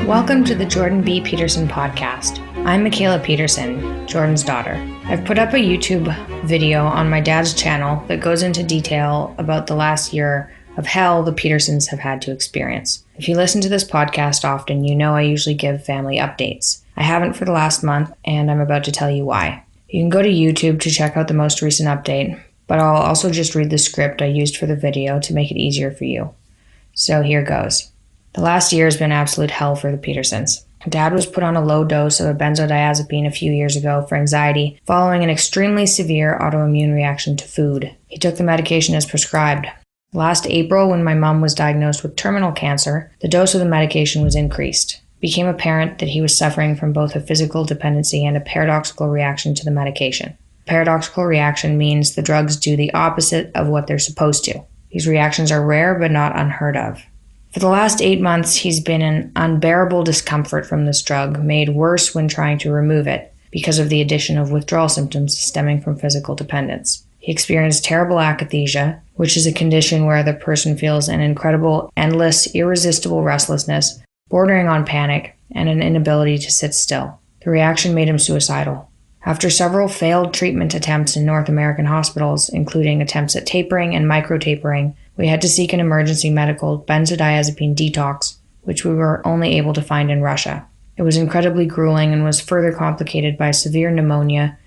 Welcome to the Jordan B Peterson podcast. I'm Michaela Peterson, Jordan's daughter. I've put up a YouTube video on my dad's channel that goes into detail about the last year of hell the Petersons have had to experience. If you listen to this podcast often, you know I usually give family updates. I haven't for the last month, and I'm about to tell you why. You can go to YouTube to check out the most recent update, but I'll also just read the script I used for the video to make it easier for you. So here goes. The last year has been absolute hell for the Petersons. Dad was put on a low dose of a benzodiazepine a few years ago for anxiety following an extremely severe autoimmune reaction to food. He took the medication as prescribed. Last April, when my mom was diagnosed with terminal cancer, the dose of the medication was increased. It became apparent that he was suffering from both a physical dependency and a paradoxical reaction to the medication. Paradoxical reaction means the drugs do the opposite of what they're supposed to. These reactions are rare but not unheard of. For the last 8 months, he's been in unbearable discomfort from this drug, made worse when trying to remove it because of the addition of withdrawal symptoms stemming from physical dependence. He experienced terrible akathisia, which is a condition where the person feels an incredible, endless, irresistible restlessness, bordering on panic, and an inability to sit still. The reaction made him suicidal. After several failed treatment attempts in North American hospitals, including attempts at tapering and micro-tapering, we had to seek an emergency medical benzodiazepine detox, which we were only able to find in Russia. It was incredibly grueling and was further complicated by severe pneumonia,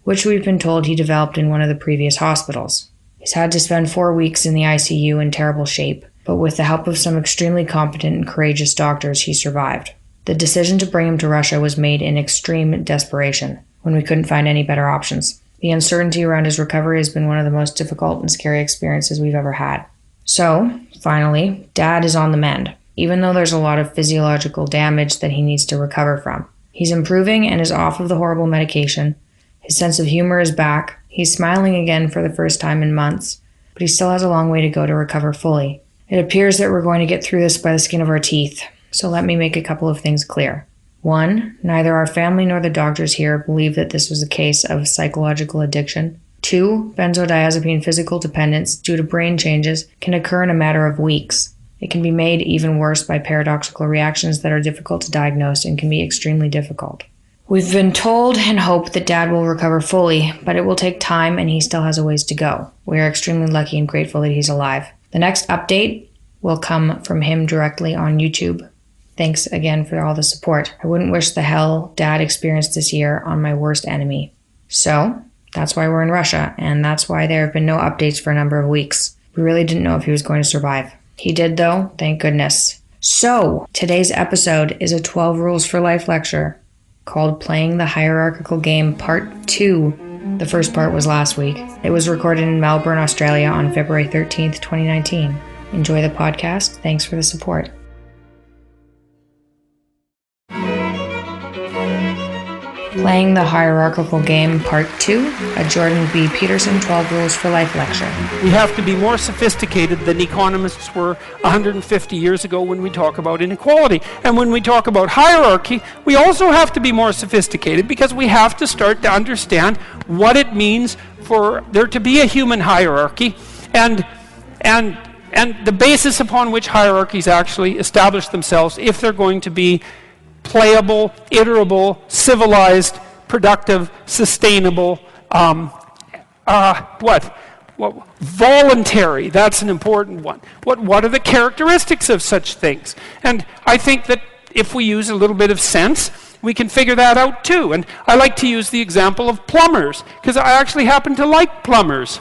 which we've been told he developed in one of the previous hospitals. He's had to spend 4 weeks in the ICU in terrible shape, but with the help of some extremely competent and courageous doctors, he survived. The decision to bring him to Russia was made in extreme desperation, when we couldn't find any better options. The uncertainty around his recovery has been one of the most difficult and scary experiences we've ever had. So, finally, Dad is on the mend, even though there's a lot of physiological damage that he needs to recover from. He's improving and is off of the horrible medication. His sense of humor is back. He's smiling again for the first time in months, but he still has a long way to go to recover fully. It appears that we're going to get through this by the skin of our teeth, so let me make a couple of things clear. 1, neither our family nor the doctors here believe that this was a case of psychological addiction. 2, benzodiazepine physical dependence due to brain changes can occur in a matter of weeks. It can be made even worse by paradoxical reactions that are difficult to diagnose and can be extremely difficult. We've been told and hope that Dad will recover fully, but it will take time and he still has a ways to go. We are extremely lucky and grateful that he's alive. The next update will come from him directly on YouTube. Thanks again for all the support. I wouldn't wish the hell Dad experienced this year on my worst enemy. So, that's why we're in Russia, and that's why there have been no updates for a number of weeks. We really didn't know if he was going to survive. He did, though, thank goodness. So, today's episode is a 12 Rules for Life lecture called Playing the Hierarchical Game Part 2. The first part was last week. It was recorded in Melbourne, Australia on February 13th, 2019. Enjoy the podcast. Thanks for the support. Playing the Hierarchical Game Part 2, a Jordan B Peterson 12 Rules for Life lecture. We have to be more sophisticated than economists were 150 years ago when we talk about inequality. And when we talk about hierarchy, we also have to be more sophisticated because we have to start to understand what it means for there to be a human hierarchy and the basis upon which hierarchies actually establish themselves if they're going to be playable, iterable, civilized, productive, sustainable, voluntary, that's an important one. What are the characteristics of such things? And I think that if we use a little bit of sense, we can figure that out too. And I like to use the example of plumbers, because I actually happen to like plumbers.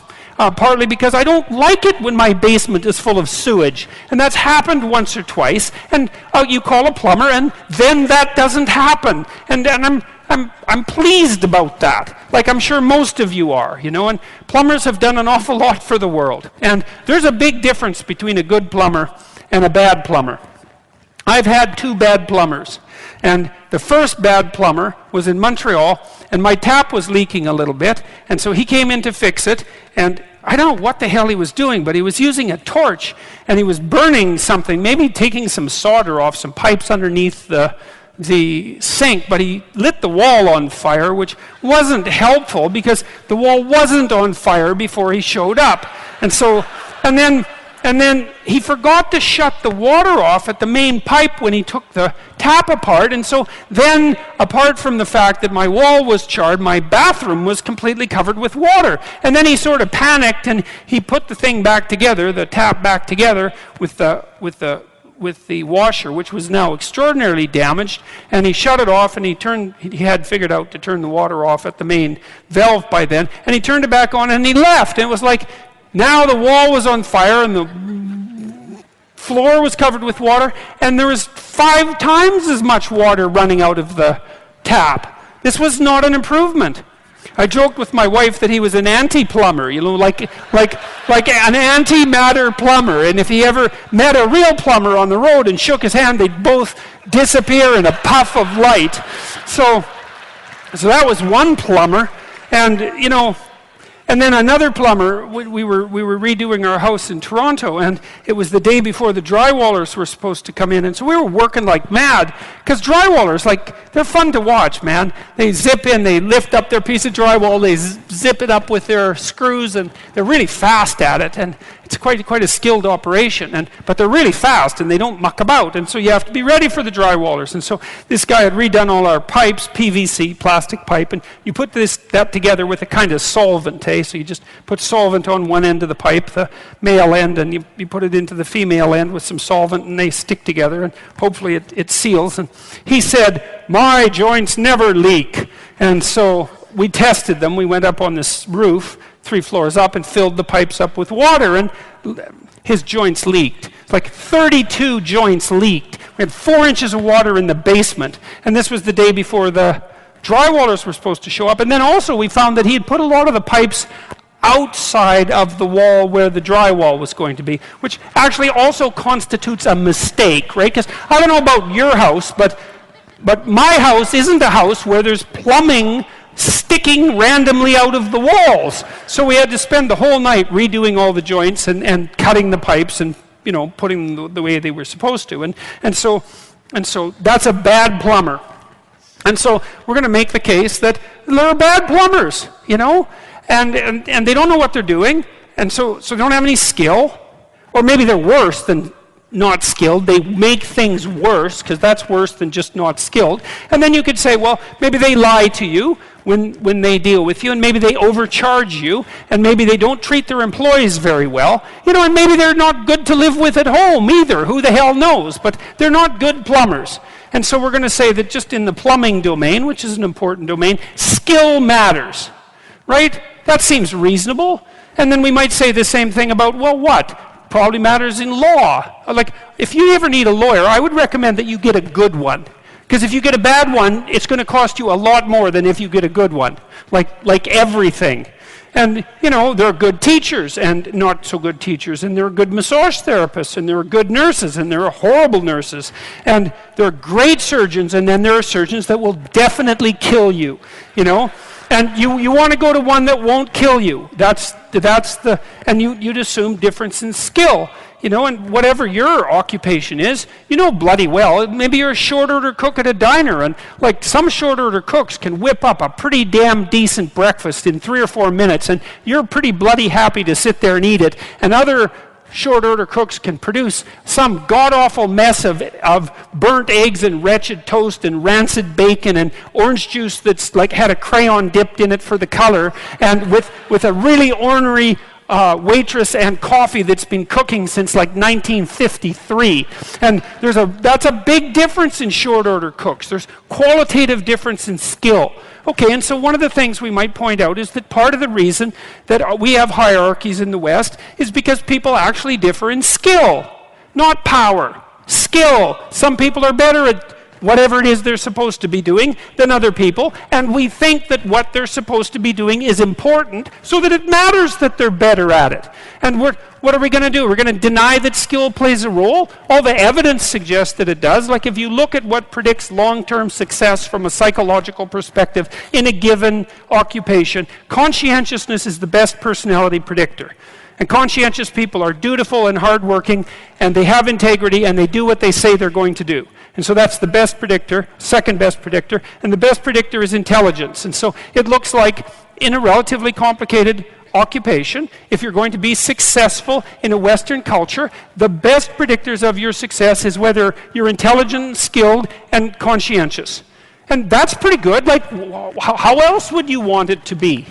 Partly because I don't like it when my basement is full of sewage. And that's happened once or twice. And you call a plumber and then that doesn't happen. And I'm pleased about that. Like I'm sure most of you are, you know. And plumbers have done an awful lot for the world. And there's a big difference between a good plumber and a bad plumber. I've had 2 bad plumbers. And the first bad plumber was in Montreal, and my tap was leaking a little bit, and so he came in to fix it, and I don't know what the hell he was doing, but he was using a torch, and he was burning something, maybe taking some solder off some pipes underneath the sink, but he lit the wall on fire, which wasn't helpful because the wall wasn't on fire before he showed up. And then And then he forgot to shut the water off at the main pipe when he took the tap apart. And so then, apart from the fact that my wall was charred, my bathroom was completely covered with water. And then he sort of panicked and he put the thing back together, the tap back together with the washer, which was now extraordinarily damaged. And he shut it off, and he had figured out to turn the water off at the main valve by then. And he turned it back on and he left. And it was like, now the wall was on fire and the floor was covered with water, and there was 5 times as much water running out of the tap. This was not an improvement. I joked with my wife that he was an anti-plumber, like an anti-matter plumber. And if he ever met a real plumber on the road and shook his hand, they'd both disappear in a puff of light. So that was one plumber, and and then another plumber. We were redoing our house in Toronto, and it was the day before the drywallers were supposed to come in, and so we were working like mad, because drywallers, they're fun to watch, man. They zip in, they lift up their piece of drywall, they zip it up with their screws, and they're really fast at it, and it's quite a skilled operation, but they're really fast, and they don't muck about, and so you have to be ready for the drywallers. And so this guy had redone all our pipes, PVC, plastic pipe, and you put that together with a kind of solvent, so you just put solvent on one end of the pipe, the male end, and you put it into the female end with some solvent, and they stick together, and hopefully it seals. And he said, "My joints never leak." And so we tested them. We went up on this roof, 3 floors up, and filled the pipes up with water, and his joints leaked. It's like 32 joints leaked. We had 4 inches of water in the basement, and this was the day before the drywallers were supposed to show up. And then also we found that he had put a lot of the pipes outside of the wall where the drywall was going to be, which actually also constitutes a mistake, right? Because I don't know about your house, but my house isn't a house where there's plumbing sticking randomly out of the walls. So we had to spend the whole night redoing all the joints and cutting the pipes and putting them the way they were supposed to. And so that's a bad plumber. And so we're going to make the case that they're bad plumbers, and they don't know what they're doing, and so they don't have any skill, or maybe they're worse than not skilled. They make things worse, because that's worse than just not skilled. And then you could say, well, maybe they lie to you when they deal with you, and maybe they overcharge you, and maybe they don't treat their employees very well, and maybe they're not good to live with at home either. Who the hell knows? But they're not good plumbers. And so we're going to say that just in the plumbing domain, which is an important domain, skill matters, right? That seems reasonable. And then we might say the same thing about, well, what? Probably matters in law. Like, if you ever need a lawyer, I would recommend that you get a good one. Because if you get a bad one, it's going to cost you a lot more than if you get a good one, like everything. And, there are good teachers and not so good teachers, and there are good massage therapists, and there are good nurses, and there are horrible nurses, and there are great surgeons, and then there are surgeons that will definitely kill you, And you want to go to one that won't kill you. And you'd assume difference in skill. And whatever your occupation is, bloody well, maybe you're a short order cook at a diner, and some short order cooks can whip up a pretty damn decent breakfast in 3 or 4 minutes, and you're pretty bloody happy to sit there and eat it, and other short order cooks can produce some god-awful mess of burnt eggs and wretched toast and rancid bacon and orange juice that's had a crayon dipped in it for the color, and with a really ornery waitress and coffee that's been cooking since 1953. And that's a big difference in short order cooks. There's qualitative difference in skill. Okay, and so one of the things we might point out is that part of the reason that we have hierarchies in the West is because people actually differ in skill, not power. Skill. Some people are better at whatever it is they're supposed to be doing than other people, and we think that what they're supposed to be doing is important so that it matters that they're better at it. And what are we going to do? We're going to deny that skill plays a role? All the evidence suggests that it does. If you look at what predicts long-term success from a psychological perspective in a given occupation, conscientiousness is the best personality predictor. And conscientious people are dutiful and hardworking, and they have integrity, and they do what they say they're going to do. And so that's the best predictor, second best predictor, and the best predictor is intelligence. And so it looks like in a relatively complicated occupation, if you're going to be successful in a Western culture, the best predictors of your success is whether you're intelligent, skilled, and conscientious. And that's pretty good. Like, how else would you want it to be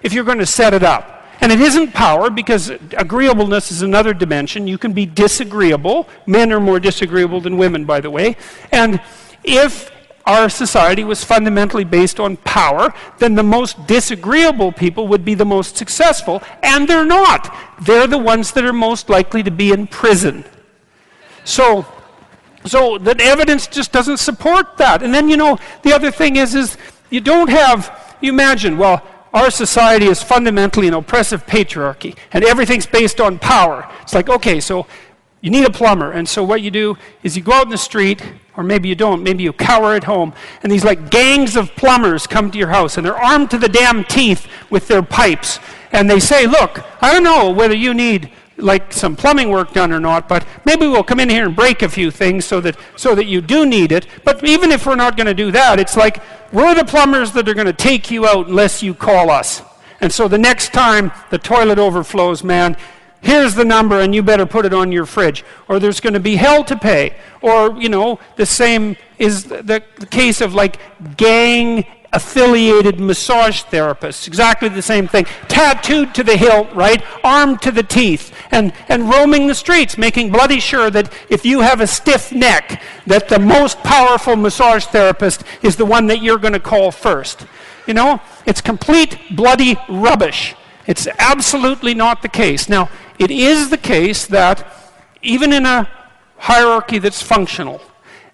if you're going to set it up? And it isn't power, because agreeableness is another dimension. You can be disagreeable. Men are more disagreeable than women, by the way. And if our society was fundamentally based on power, then the most disagreeable people would be the most successful, and they're not. They're the ones that are most likely to be in prison. So the evidence just doesn't support that. And then, the other thing is you don't have, you imagine, well, our society is fundamentally an oppressive patriarchy, and everything's based on power. It's like, okay, so you need a plumber, and so what you do is you go out in the street, or maybe you don't, maybe you cower at home, and these like gangs of plumbers come to your house, and they're armed to the damn teeth with their pipes, and they say, look, I don't know whether you need like some plumbing work done or not, but maybe we'll come in here and break a few things so that you do need it. But even if we're not going to do that, it's like we're the plumbers that are going to take you out unless you call us. And so the next time the toilet overflows, man, here's the number and you better put it on your fridge, or there's going to be hell to pay. Or, the same is the case of like gang affiliated massage therapists, exactly the same thing, tattooed to the hilt, right, armed to the teeth, and roaming the streets, making bloody sure that if you have a stiff neck, that the most powerful massage therapist is the one that you're going to call first. It's complete bloody rubbish. It's absolutely not the case. Now, it is the case that even in a hierarchy that's functional,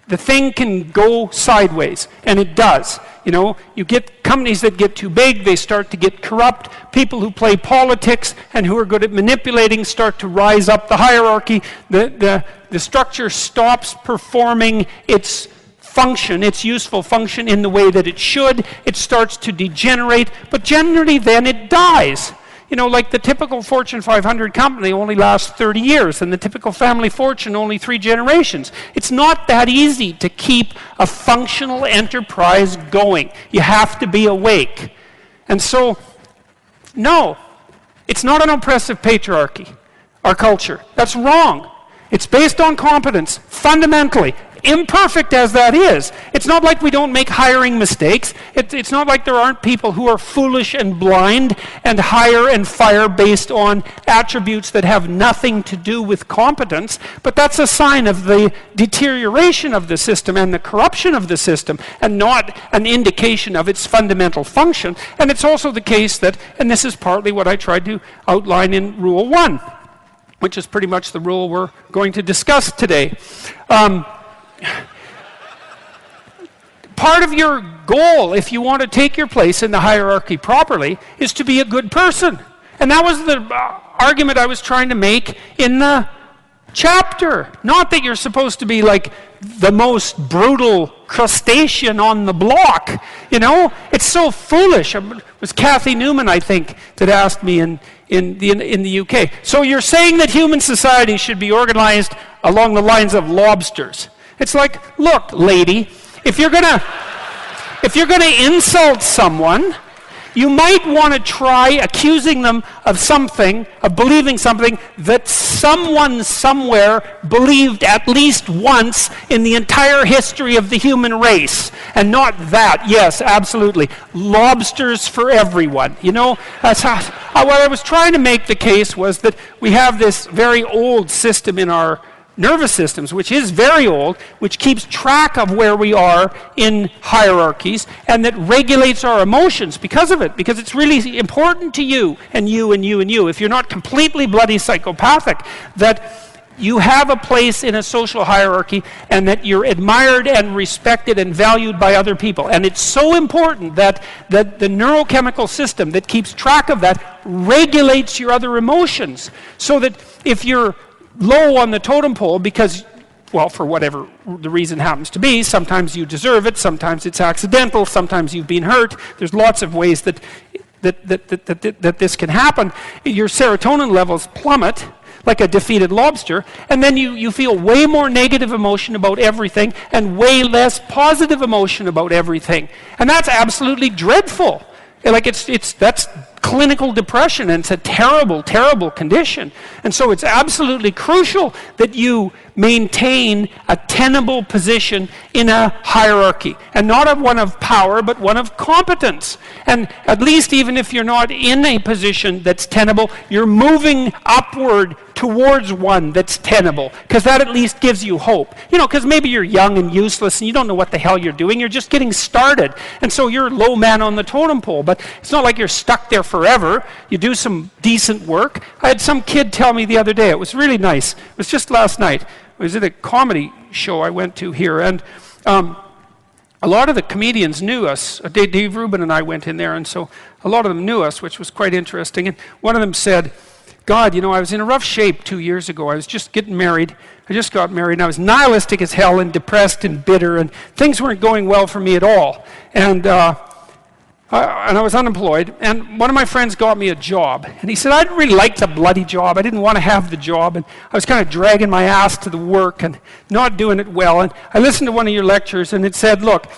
the thing can go sideways, and it does. You get companies that get too big, they start to get corrupt. People who play politics and who are good at manipulating start to rise up the hierarchy. The structure stops performing its function, its useful function in the way that it should. It starts to degenerate, but generally then it dies. Like the typical Fortune 500 company only lasts 30 years, and the typical family fortune only 3 generations. It's not that easy to keep a functional enterprise going. You have to be awake. And so, no, it's not an oppressive patriarchy, our culture. That's wrong. It's based on competence, fundamentally. Imperfect as that is. It's not like we don't make hiring mistakes. It's not like there aren't people who are foolish and blind and hire and fire based on attributes that have nothing to do with competence, but that's a sign of the deterioration of the system and the corruption of the system, and not an indication of its fundamental function. And it's also the case that, and this is partly what I tried to outline in Rule 1, which is pretty much the rule we're going to discuss today. Part of your goal, if you want to take your place in the hierarchy properly, is to be a good person. And that was the argument I was trying to make in the chapter. Not that you're supposed to be like the most brutal crustacean on the block. It's so foolish. It was Kathy Newman, I think, that asked me in the UK. So you're saying that human society should be organized along the lines of lobsters. It's like, look, lady, if you're gonna insult someone, you might want to try accusing them of something, of believing something that someone somewhere believed at least once in the entire history of the human race, and not that. Yes, absolutely. Lobsters for everyone. That's how, what I was trying to make the case was that we have this very old system in our nervous systems, which is very old, which keeps track of where we are in hierarchies, and that regulates our emotions because of it, because it's really important to you, and you, and you, and you. If you're not completely bloody psychopathic, that you have a place in a social hierarchy, and that you're admired and respected and valued by other people. And it's so important that the neurochemical system that keeps track of that regulates your other emotions, so that if you're low on the totem pole because, well, for whatever the reason happens to be, sometimes you deserve it, sometimes it's accidental, sometimes you've been hurt. There's lots of ways that this can happen. Your serotonin levels plummet like a defeated lobster, and then you feel way more negative emotion about everything and way less positive emotion about everything. And that's absolutely dreadful. Like that's clinical depression, and it's a terrible, terrible condition. And so it's absolutely crucial that you maintain a tenable position in a hierarchy, and not one of power, but one of competence. And at least even if you're not in a position that's tenable, you're moving upward towards one that's tenable, because that at least gives you hope. Because maybe you're young and useless and you don't know what the hell you're doing. You're just getting started. And so you're low man on the totem pole. But it's not like you're stuck there forever. You do some decent work. I had some kid tell me the other day, it was really nice. It was just last night. I was at a comedy show I went to here, and a lot of the comedians knew us. Dave Rubin and I went in there, and so a lot of them knew us, which was quite interesting. And one of them said, God, I was in a rough shape 2 years ago. I was just getting married. I just got married, and I was nihilistic as hell and depressed and bitter, and things weren't going well for me at all. And I was unemployed, and one of my friends got me a job. And he said, I didn't really like the bloody job. I didn't want to have the job, and I was kind of dragging my ass to the work and not doing it well. And I listened to one of your lectures, and it said, look,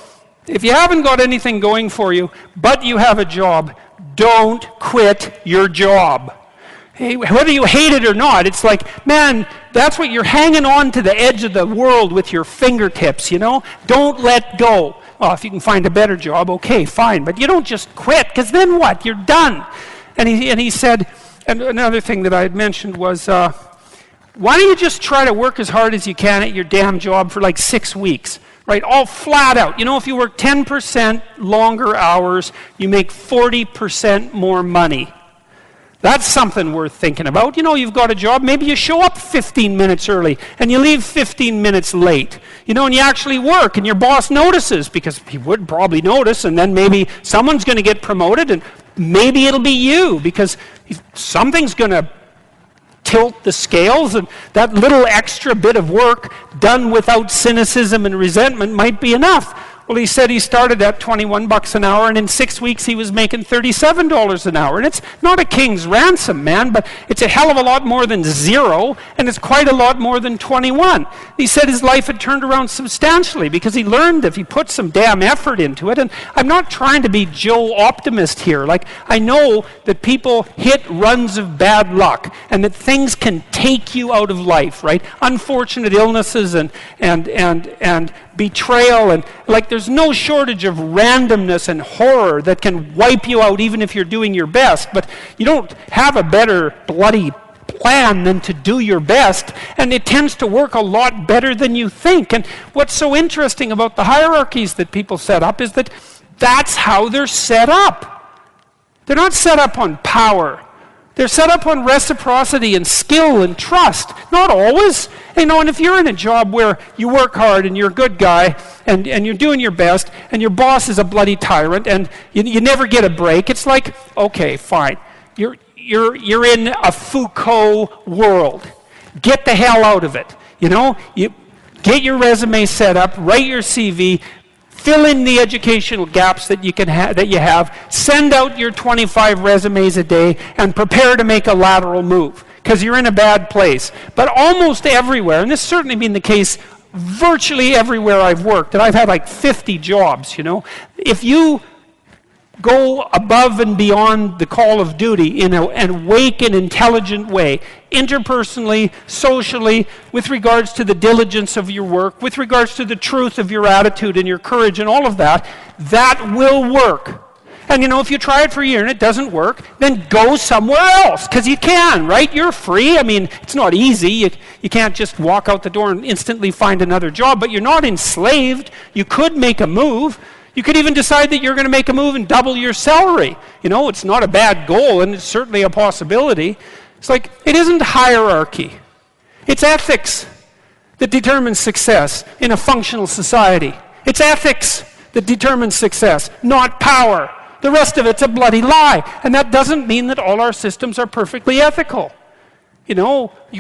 if you haven't got anything going for you, but you have a job, don't quit your job. Hey, whether you hate it or not, it's like, man, that's what you're hanging on to the edge of the world with your fingertips, Don't let go. Well, if you can find a better job, okay, fine. But you don't just quit, because then what? You're done. And he said, and another thing that I had mentioned was, why don't you just try to work as hard as you can at your damn job for like 6 weeks, right? All flat out. If you work 10% longer hours, you make 40% more money. That's something worth thinking about. You've got a job, maybe you show up 15 minutes early and you leave 15 minutes late. And you actually work and your boss notices, because he would probably notice, and then maybe someone's going to get promoted, and maybe it'll be you, because something's going to tilt the scales, and that little extra bit of work done without cynicism and resentment might be enough. Well, he said he started at $21 an hour, and in 6 weeks he was making $37 an hour. And it's not a king's ransom, man, but it's a hell of a lot more than zero, and it's quite a lot more than 21. He said his life had turned around substantially because he learned if he put some damn effort into it. And I'm not trying to be Joe Optimist here. Like, I know that people hit runs of bad luck, and that things can take you out of life, right? Unfortunate illnesses and betrayal, and like there's no shortage of randomness and horror that can wipe you out even if you're doing your best. But you don't have a better bloody plan than to do your best, and it tends to work a lot better than you think. And what's so interesting about the hierarchies that people set up is that that's how they're set up. They're not set up on power. They're set up on reciprocity and skill and trust. Not always. And if you're in a job where you work hard and you're a good guy and you're doing your best and your boss is a bloody tyrant and you never get a break, it's like, okay, fine. You're in a Foucault world. Get the hell out of it. You get your resume set up, write your CV, fill in the educational gaps that you have, send out your 25 resumes a day, and prepare to make a lateral move, because you're in a bad place. But almost everywhere, and this has certainly been the case virtually everywhere I've worked, and I've had like 50 jobs, if you go above and beyond the call of duty in an awake and intelligent way, interpersonally, socially, with regards to the diligence of your work, with regards to the truth of your attitude and your courage and all of that, that will work. And if you try it for a year and it doesn't work, then go somewhere else, because you can, right? You're free. I mean, it's not easy. You can't just walk out the door and instantly find another job, but you're not enslaved. You could make a move. You could even decide that you're going to make a move and double your salary. It's not a bad goal, and it's certainly a possibility. It's like, it isn't hierarchy. It's ethics that determines success in a functional society. It's ethics that determines success, not power. The rest of it's a bloody lie. And that doesn't mean that all our systems are perfectly ethical. You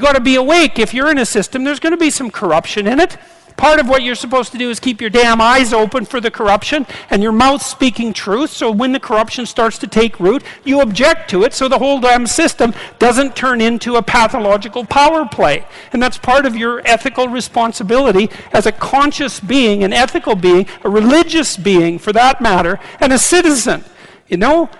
got to be awake. If you're in a system, there's going to be some corruption in it. Part of what you're supposed to do is keep your damn eyes open for the corruption and your mouth speaking truth, so when the corruption starts to take root, you object to it so the whole damn system doesn't turn into a pathological power play. And that's part of your ethical responsibility as a conscious being, an ethical being, a religious being for that matter, and a citizen. you know?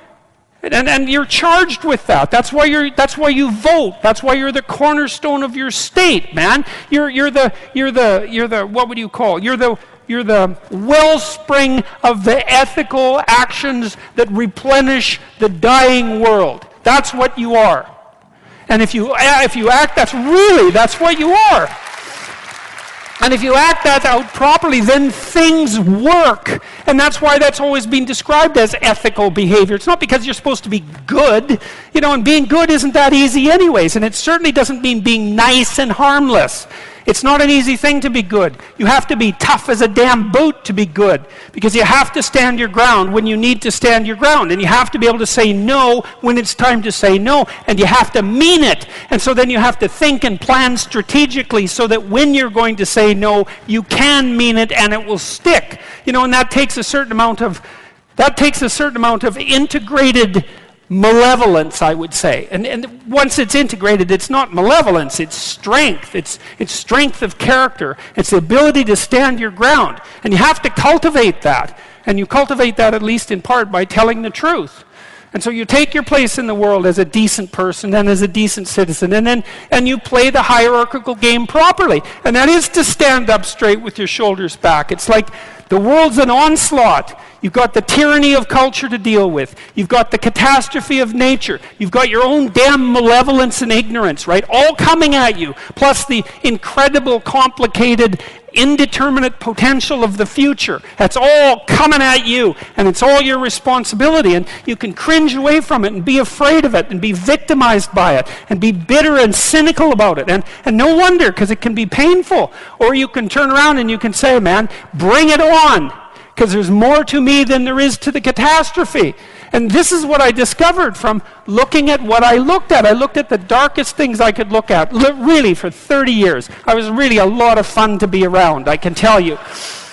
And you're charged with that. That's why you vote. That's why you're the cornerstone of your state, man. You're the what would you call? You're the wellspring of the ethical actions that replenish the dying world. That's what you are. And if you act, that's what you are. And if you act that out properly, then things work. And that's why that's always been described as ethical behavior. It's not because you're supposed to be good, you know, and being good isn't that easy anyways. And it certainly doesn't mean being nice and harmless. It's not an easy thing to be good. You have to be tough as a damn boot to be good, because you have to stand your ground when you need to stand your ground, and you have to be able to say no when it's time to say no, and you have to mean it. And so then you have to think and plan strategically so that when you're going to say no, you can mean it and it will stick. You know, and that takes a certain amount of integrated malevolence, I would say. And once it's integrated, it's not malevolence, it's strength. It's strength of character. It's the ability to stand your ground. And you have to cultivate that. And you cultivate that at least in part by telling the truth. And so you take your place in the world as a decent person and as a decent citizen, and you play the hierarchical game properly. And that is to stand up straight with your shoulders back. It's like the world's an onslaught. You've got the tyranny of culture to deal with. You've got the catastrophe of nature. You've got your own damn malevolence and ignorance, right? All coming at you, plus the incredible, complicated, indeterminate potential of the future. That's all coming at you, and it's all your responsibility. And you can cringe away from it and be afraid of it and be victimized by it and be bitter and cynical about it. And no wonder, because it can be painful. Or you can turn around and you can say, man, bring it on, because there's more to me than there is to the catastrophe. And this is what I discovered from looking at what I looked at. I looked at the darkest things I could look at, really, for 30 years. I was really a lot of fun to be around, I can tell you.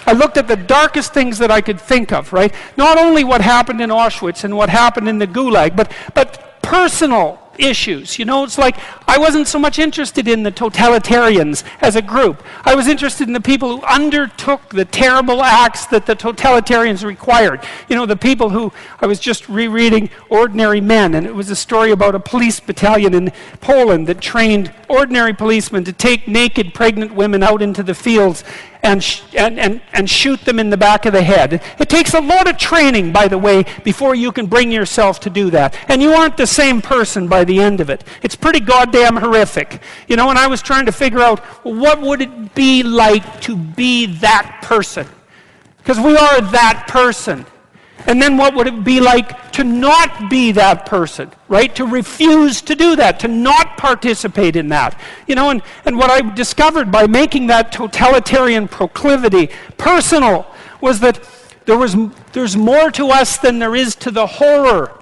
I looked at the darkest things that I could think of, right? Not only what happened in Auschwitz and what happened in the Gulag, but personal issues. You know, it's like I wasn't so much interested in the totalitarians as a group. I was interested in the people who undertook the terrible acts that the totalitarians required. You know, the people who, I was just rereading Ordinary Men, and it was a story about a police battalion in Poland that trained ordinary policemen to take naked pregnant women out into the fields and shoot them in the back of the head. It takes a lot of training, by the way, before you can bring yourself to do that. And you aren't the same person by the end of it. It's pretty goddamn horrific. You know, and I was trying to figure out, well, what would it be like to be that person? Because we are that person. And then what would it be like to not be that person, right? To refuse to do that, to not participate in that. You know, and what I discovered by making that totalitarian proclivity personal was that there's more to us than there is to the horror.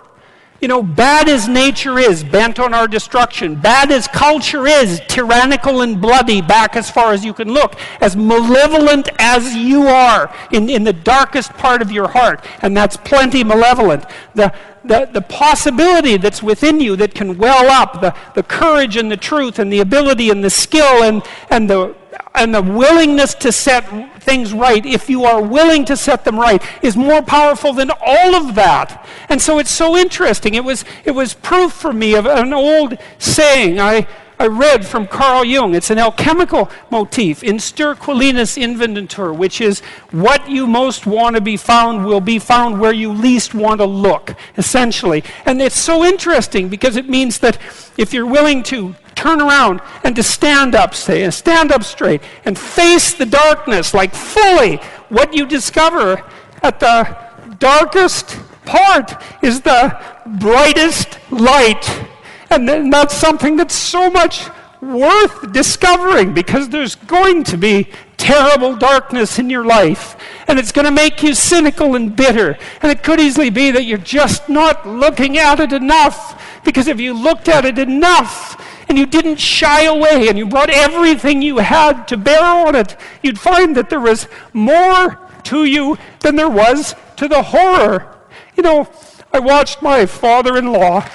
You know, bad as nature is, bent on our destruction, bad as culture is, tyrannical and bloody back as far as you can look, as malevolent as you are in the darkest part of your heart, and that's plenty malevolent. The possibility that's within you that can well up, the courage and the truth and the ability and the skill and the willingness to set things right, if you are willing to set them right, is more powerful than all of that. And so it's so interesting. It was proof for me of an old saying I read from Carl Jung. It's an alchemical motif, in stir qualinus inventur, which is what you most want to be found will be found where you least want to look, essentially. And it's so interesting because it means that if you're willing to turn around and to stand up straight and face the darkness like fully, what you discover at the darkest part is the brightest light. And that's something that's so much worth discovering, because there's going to be terrible darkness in your life, and it's going to make you cynical and bitter, and it could easily be that you're just not looking at it enough, because if you looked at it enough and you didn't shy away and you brought everything you had to bear on it, you'd find that there was more to you than there was to the horror. You know, I watched my father-in-law.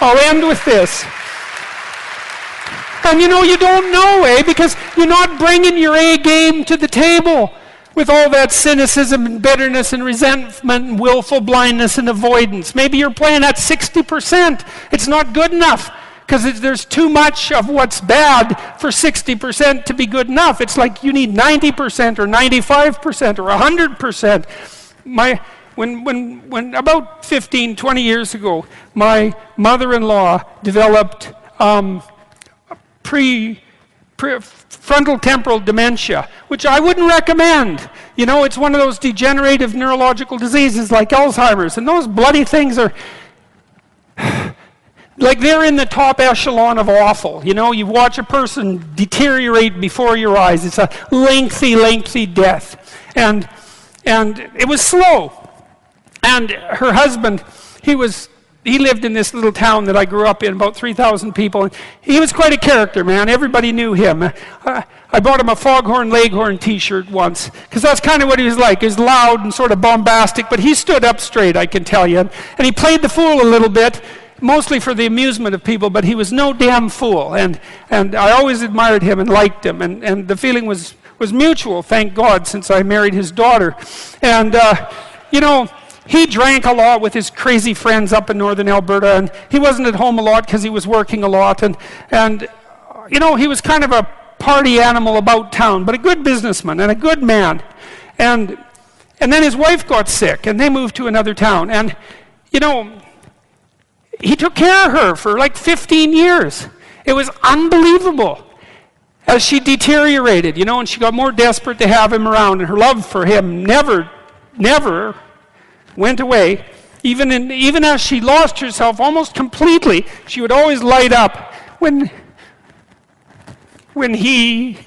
I'll end with this. And you know, you don't know, because you're not bringing your A game to the table. with all that cynicism and bitterness and resentment and willful blindness and avoidance. Maybe you're playing at 60%. It's not good enough because there's too much of what's bad for 60% to be good enough. It's like you need 90% or 95% or 100%. When about 15, 20 years ago, my mother-in-law developed frontal temporal dementia, which I wouldn't recommend. You know, it's one of those degenerative neurological diseases like Alzheimer's, and those bloody things are like they're in the top echelon of awful. You know, you watch a person deteriorate before your eyes. It's a lengthy, lengthy death. And it was slow. And her husband, he lived in this little town that I grew up in, about 3,000 people. And he was quite a character, man. Everybody knew him. I bought him a Foghorn Leghorn t-shirt once, because that's kind of what he was like. He was loud and sort of bombastic, but he stood up straight, I can tell you. And he played the fool a little bit, mostly for the amusement of people, but he was no damn fool. And I always admired him and liked him. And the feeling was mutual, thank God, since I married his daughter. And, you know, he drank a lot with his crazy friends up in northern Alberta, and he wasn't at home a lot because he was working a lot. And you know, he was kind of a party animal about town, but a good businessman and a good man. And then his wife got sick, and they moved to another town. And, you know, he took care of her for like 15 years. It was unbelievable as she deteriorated, you know, and she got more desperate to have him around, and her love for him never went away. Even as she lost herself almost completely, she would always light up when he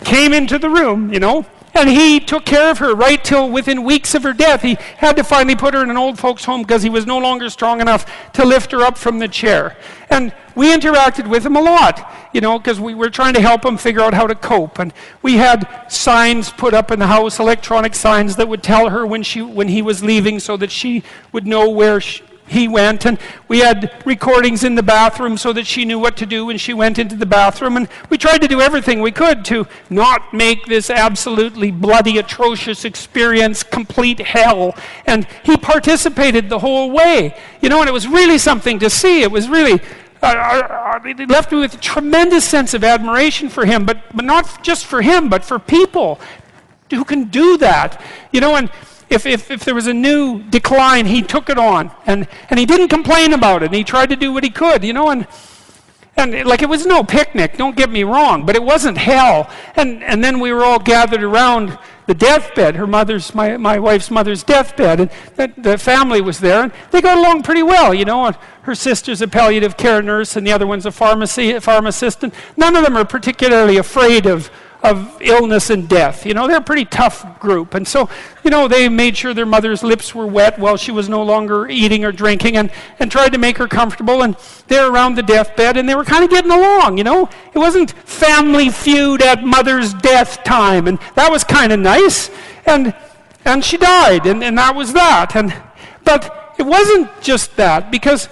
came into the room, you know. And he took care of her right till within weeks of her death. He had to finally put her in an old folks' home because he was no longer strong enough to lift her up from the chair. And we interacted with him a lot, you know, because we were trying to help him figure out how to cope. And we had signs put up in the house, electronic signs that would tell her when he was leaving, so that she would know where he went. And we had recordings in the bathroom so that she knew what to do when she went into the bathroom. And we tried to do everything we could to not make this absolutely bloody, atrocious experience complete hell. And he participated the whole way, you know, and it was really something to see. It was really it left me with a tremendous sense of admiration for him, but not just for him, but for people who can do that, you know. And if there was a new decline, he took it on, and he didn't complain about it, and he tried to do what he could, you know. And like, it was no picnic, don't get me wrong, but it wasn't hell. And then we were all gathered around the deathbed, my wife's mother's deathbed, and the family was there, and they got along pretty well, you know. And her sister's a palliative care nurse, and the other one's a pharmacist, and none of them are particularly afraid of illness and death. You know, they're a pretty tough group. And so, you know, they made sure their mother's lips were wet while she was no longer eating or drinking, and tried to make her comfortable. And they're around the deathbed, and they were kind of getting along, you know. It wasn't Family Feud at mother's death time, and that was kind of nice. And she died, and that was that. But it wasn't just that, because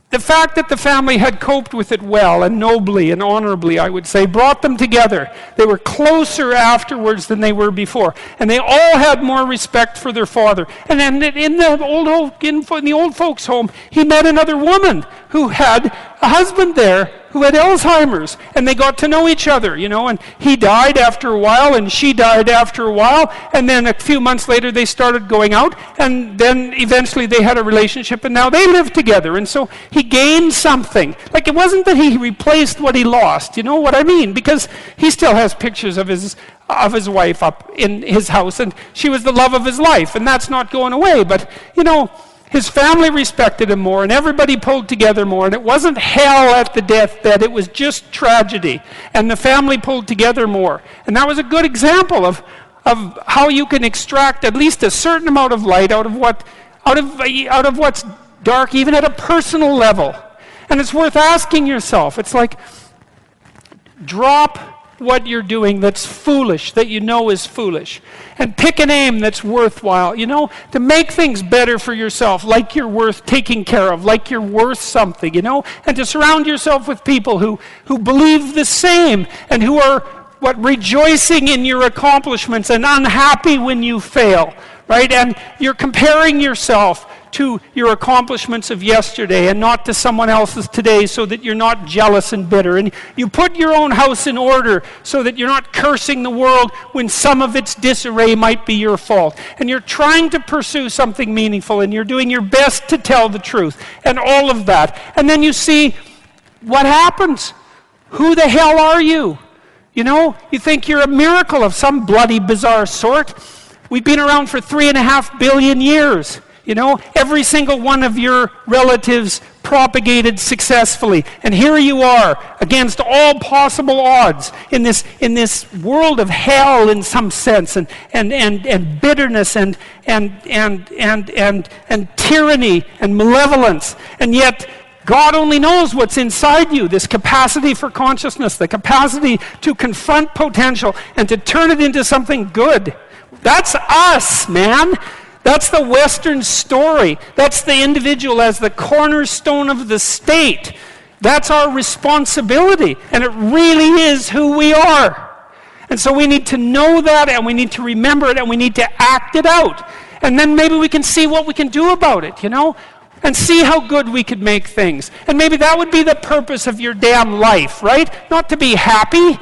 the fact that the family had coped with it well and nobly and honorably, I would say, brought them together. They were closer afterwards than they were before. And they all had more respect for their father. And then in the old folks' home, he met another woman who had a husband there who had Alzheimer's. And they got to know each other, you know. And he died after a while, and she died after a while. And then a few months later, they started going out. And then eventually they had a relationship, and now they live together. And so he gained something. Like, it wasn't that he replaced what he lost, you know what I mean? Because he still has pictures of his wife up in his house, and she was the love of his life, and that's not going away. But, you know, his family respected him more, and everybody pulled together more, and it wasn't hell at the deathbed, it was just tragedy. And the family pulled together more. And that was a good example of how you can extract at least a certain amount of light out of what's dark, even at a personal level. And it's worth asking yourself. It's like, drop what you're doing that's foolish, that you know is foolish, and pick an aim that's worthwhile, you know, to make things better for yourself, like you're worth taking care of, like you're worth something, you know, and to surround yourself with people who believe the same and who are rejoicing in your accomplishments and unhappy when you fail, right? And you're comparing yourself to your accomplishments of yesterday and not to someone else's today, so that you're not jealous and bitter. And you put your own house in order so that you're not cursing the world when some of its disarray might be your fault. And you're trying to pursue something meaningful, and you're doing your best to tell the truth, and all of that. And then you see what happens. Who the hell are you? You know, you think you're a miracle of some bloody bizarre sort. We've been around for 3.5 billion years. You know, every single one of your relatives propagated successfully. And here you are, against all possible odds, in this world of hell in some sense, and bitterness and tyranny and malevolence. And yet God only knows what's inside you, this capacity for consciousness, the capacity to confront potential and to turn it into something good. That's us, man. That's the Western story. That's the individual as the cornerstone of the state. That's our responsibility, and it really is who we are. And so we need to know that, and we need to remember it, and we need to act it out. And then maybe we can see what we can do about it, you know, and see how good we could make things. And maybe that would be the purpose of your damn life, right? Not to be happy.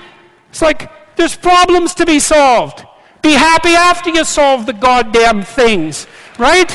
It's like there's problems to be solved. Be happy after you solve the goddamn things, right?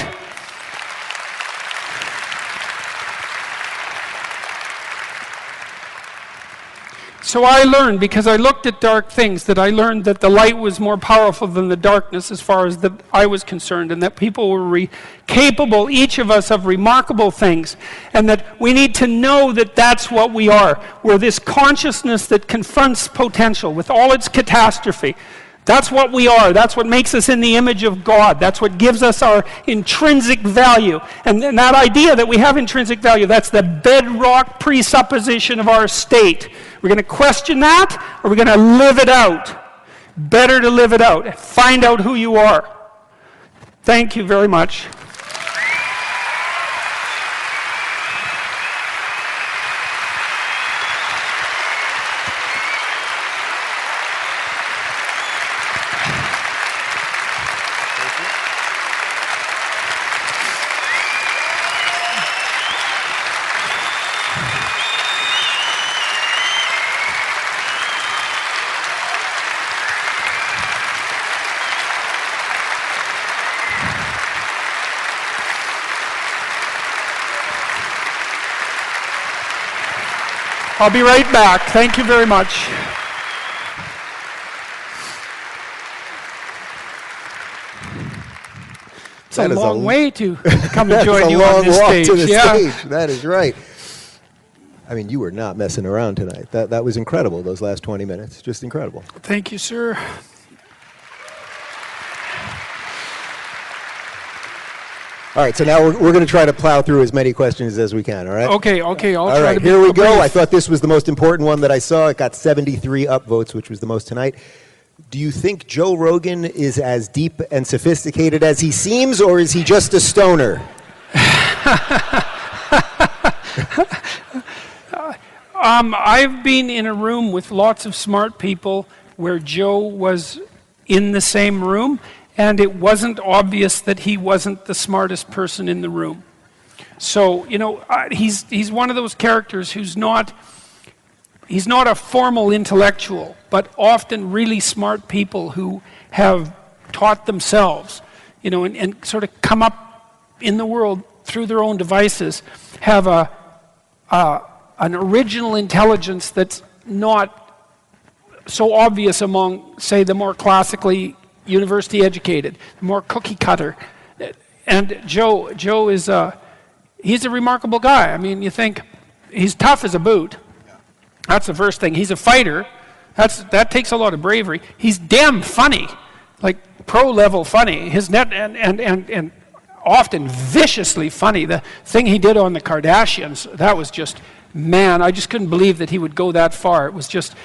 So I learned, because I looked at dark things, that I learned that the light was more powerful than the darkness as far as that I was concerned, and that people were capable, each of us, of remarkable things, and that we need to know that that's what we are. We're this consciousness that confronts potential with all its catastrophe. That's what we are. That's what makes us in the image of God. That's what gives us our intrinsic value. And that idea that we have intrinsic value, that's the bedrock presupposition of our state. We're going to question that, or we're going to live it out. Better to live it out. Find out who you are. Thank you very much. I'll be right back. Thank you very much. It's a long way to come and join you on this stage. To the stage. That is right. I mean, you were not messing around tonight. That was incredible, those last 20 minutes. Just incredible. Thank you, sir. All right, so now we're going to try to plow through as many questions as we can, all right? Okay, I'll try to be here we go. brief. I thought this was the most important one that I saw. It got 73 upvotes, which was the most tonight. Do you think Joe Rogan is as deep and sophisticated as he seems, or is he just a stoner? I've been in a room with lots of smart people where Joe was in the same room, and it wasn't obvious that he wasn't the smartest person in the room. So, you know, he's one of those characters he's not a formal intellectual, but often really smart people who have taught themselves, you know, and sort of come up in the world through their own devices, have an original intelligence that's not so obvious among, say, the more classically university educated, more cookie cutter. And Joe is he's a remarkable guy. I mean, you think he's tough as a boot. That's the first thing. He's a fighter. That takes a lot of bravery. He's damn funny, like pro level funny. His net and often viciously funny. The thing he did on the Kardashians, that was just, man, I just couldn't believe that he would go that far. It was just,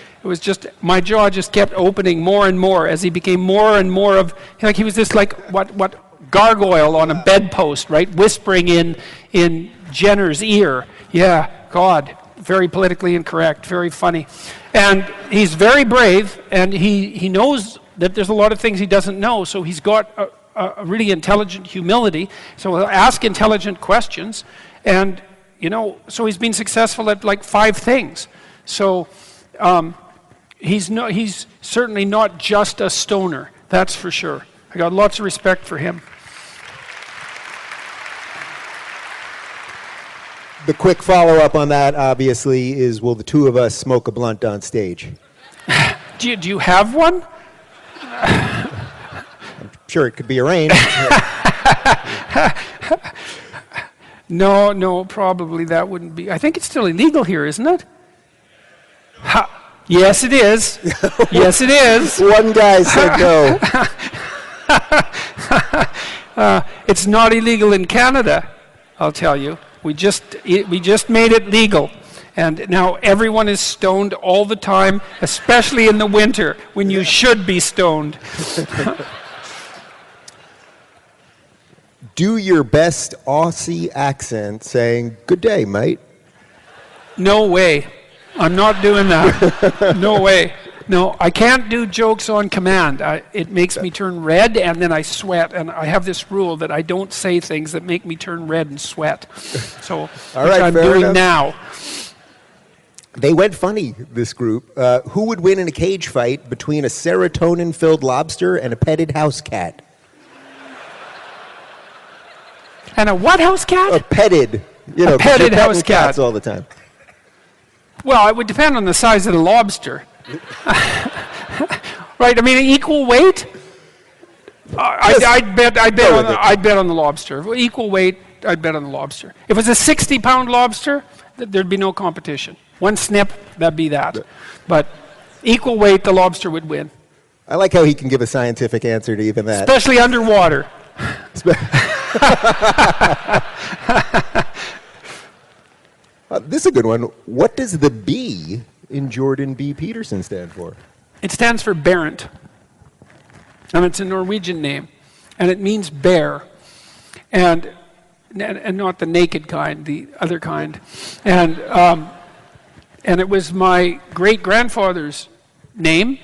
my jaw just kept opening more and more as he became more and more of, like he was this like, what gargoyle on a bedpost, right? Whispering in Jenner's ear. Yeah, God. very politically incorrect, very funny. And he's very brave, and he knows that there's a lot of things he doesn't know, so he's got a really intelligent humility, so he'll ask intelligent questions, and, so he's been successful at like 5 things. So he's certainly not just a stoner, that's for sure. I got lots of respect for him. The quick follow-up on that, obviously, is will the two of us smoke a blunt on stage? Do you have one? I'm sure it could be arranged. No, probably that wouldn't be. I think it's still illegal here, isn't it? Yes, it is. Yes, it is. One guy said no. It's not illegal in Canada, I'll tell you. We just made it legal. And now everyone is stoned all the time, especially in the winter when you should be stoned. Do your best Aussie accent saying, "Good day, mate." No way. I'm not doing that. No way. No, I can't do jokes on command. It makes me turn red and then I sweat. And I have this rule that I don't say things that make me turn red and sweat. So, all right, which I'm doing enough. now. They went funny, this group. Who would win in a cage fight between a serotonin-filled lobster and a petted house cat? And a what house cat? A petted. A petted house cat. Cats all the time. Well, it would depend on the size of the lobster. Right, I mean, equal weight? I'd bet on the lobster. Equal weight, I'd bet on the lobster. If it was a 60-pound lobster, there'd be no competition. One snip, that'd be that. But equal weight, the lobster would win. I like how he can give a scientific answer to even that. Especially underwater. This is a good one. What does the B in Jordan B Peterson stand for? It stands for Barent. And it's a Norwegian name. And it means bear. And not the naked kind, the other kind. And it was my great-grandfather's name.